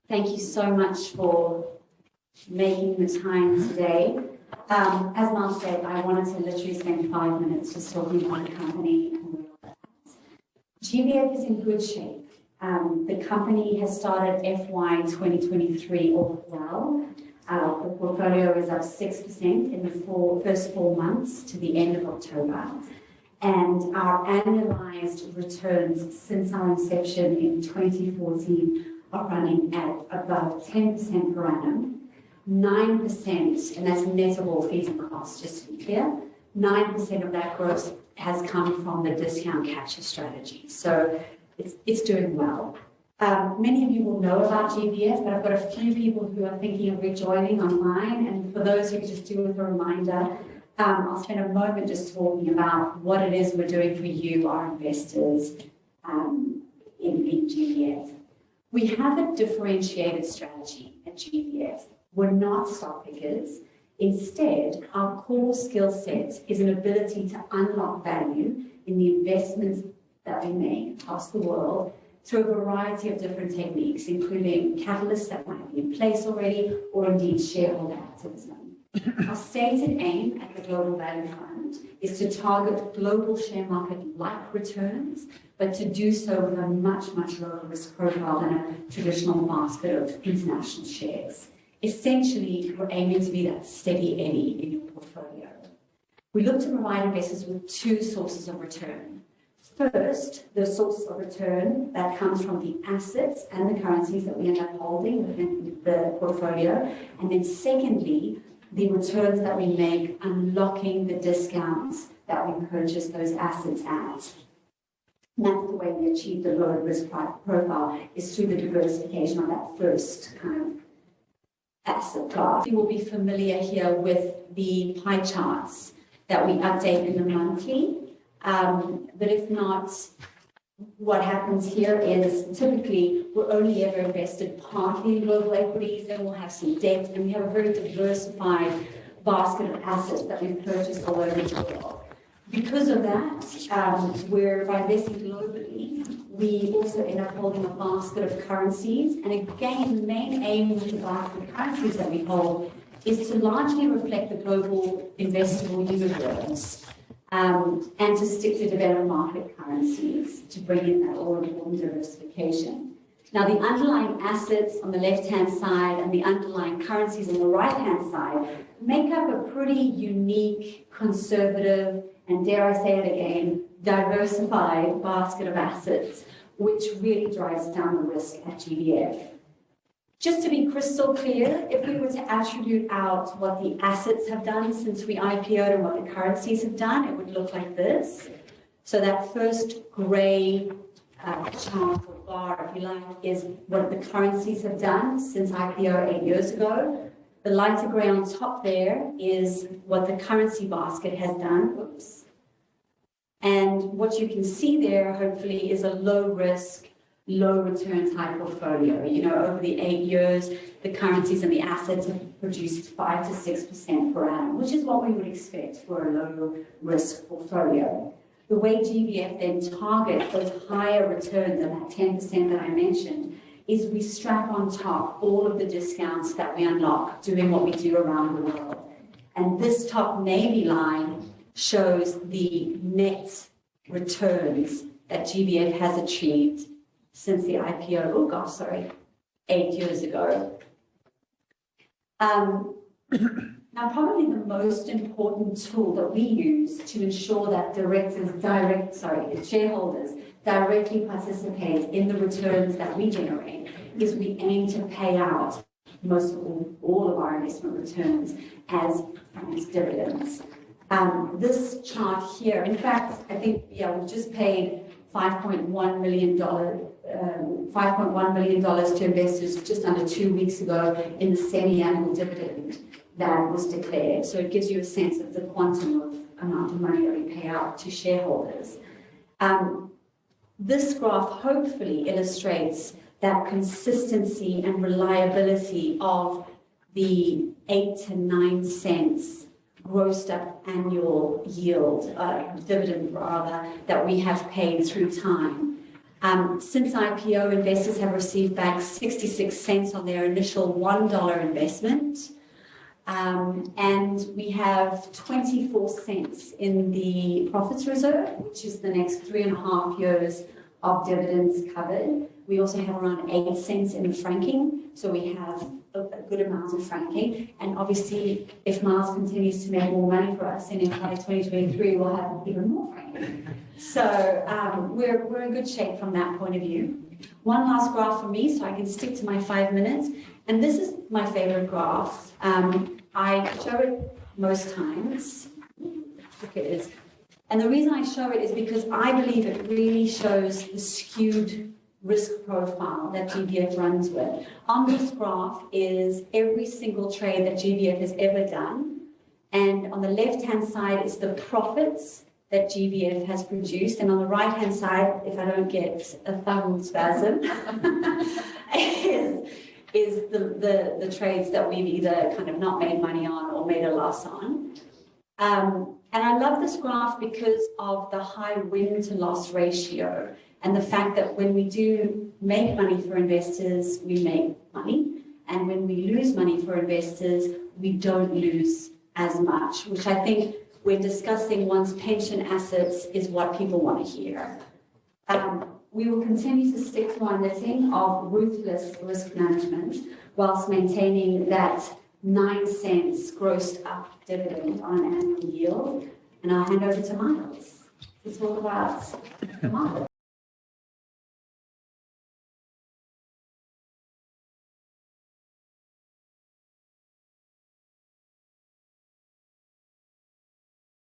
Thank you so much for making the time today. As Mal said, I wanted to literally spend 5 minutes just talking about the company and where we're at. GVF is in good shape. The company has started FY 2023 off well. The portfolio is up 6% in the first 4 months to the end of October. And our annualized returns since our inception in 2014 are running at above 10% per annum, 9%, and that's net of all fees and costs, just to be clear, 9% of that growth has come from the discount capture strategy. So it's doing well. Many of you will know about GVF, but I've got a few people who are thinking of rejoining online. And for those who just do with a reminder, I'll spend a moment just talking about what it is we're doing for you, our investors, in GVF. We have a differentiated strategy at GVF. We're not stock pickers. Instead, our core skill set is an ability to unlock value in the investments that we make across the world through a variety of different techniques, including catalysts that might be in place already, or indeed shareholder activism. Our stated aim at the Global Value Fund is to target global share market-like returns, but to do so with a much, much lower risk profile than a traditional basket of international shares. Essentially, we're aiming to be that steady Eddie in your portfolio. We look to provide investors with two sources of return. First, the source of return that comes from the assets and the currencies that we end up holding within the portfolio. And then secondly, the returns that we make unlocking the discounts that we purchase those assets at. And that's the way we achieve the lower risk profile, is through the diversification of that first kind of asset class. You will be familiar here with the pie charts that we update in the monthly. But if not, what happens here is typically we're only ever invested partly in global equities, then we'll have some debt, and we have a very diversified basket of assets that we've purchased all over the world. Because of that, by investing globally, we also end up holding a basket of currencies. And again, the main aim with the basket of currencies that we hold is to largely reflect the global investable universe. And to stick to developed market currencies to bring in that all-important diversification. Now, the underlying assets on the left-hand side and the underlying currencies on the right-hand side make up a pretty unique, conservative, and dare I say it again, diversified basket of assets, which really drives down the risk at GVF. Just to be crystal clear, if we were to attribute out what the assets have done since we IPO'd and what the currencies have done, it would look like this. So that first grey chart or bar, if you like, is what the currencies have done since IPO 8 years ago. The lighter grey on top there is what the currency basket has done. Oops. And what you can see there, hopefully, is a low risk, low return type portfolio. You know, over the 8 years, the currencies and the assets have produced 5 to 6% per annum, which is what we would expect for a low risk portfolio. The way GVF then targets those higher returns than that 10% that I mentioned is we strap on top all of the discounts that we unlock doing what we do around the world. And this top navy line shows the net returns that GVF has achieved since the IPO, 8 years ago. Now, probably the most important tool that we use to ensure that shareholders directly participate in the returns that we generate is we aim to pay out most of all of our investment returns as dividends. This chart here, in fact, I think, we just paid $5.1 million to investors just under 2 weeks ago in the semi-annual dividend that was declared. So it gives you a sense of the quantum of amount of money that we pay out to shareholders. This graph hopefully illustrates that consistency and reliability of the 8 to 9 cents grossed up annual yield, dividend rather, that we have paid through time. Since IPO, investors have received back 66 cents on their initial $1 investment. And we have 24 cents in the profits reserve, which is the next 3.5 years of dividends covered. We also have around 8 cents in franking, so we have a good amount of franking. And obviously, if Miles continues to make more money for us in FY 2023, we'll have even more franking. So we're in good shape from that point of view. One last graph for me, so I can stick to my 5 minutes. And this is my favorite graph. I show it most times. Look, it is. And the reason I show it is because I believe it really shows the skewed risk profile that GVF runs with. On this graph is every single trade that GVF has ever done. And on the left-hand side is the profits that GVF has produced. And on the right-hand side, if I don't get a thumb spasm, is the trades that we've either kind of not made money on or made a loss on. And I love this graph because of the high win to loss ratio and the fact that when we do make money for investors, we make money. And when we lose money for investors, we don't lose as much, which I think when discussing one's pension assets is what people want to hear. We will continue to stick to our knitting of ruthless risk management whilst maintaining that 9 cents grossed up dividend on an annual yield. And I'll hand over to Miles to talk about Miles.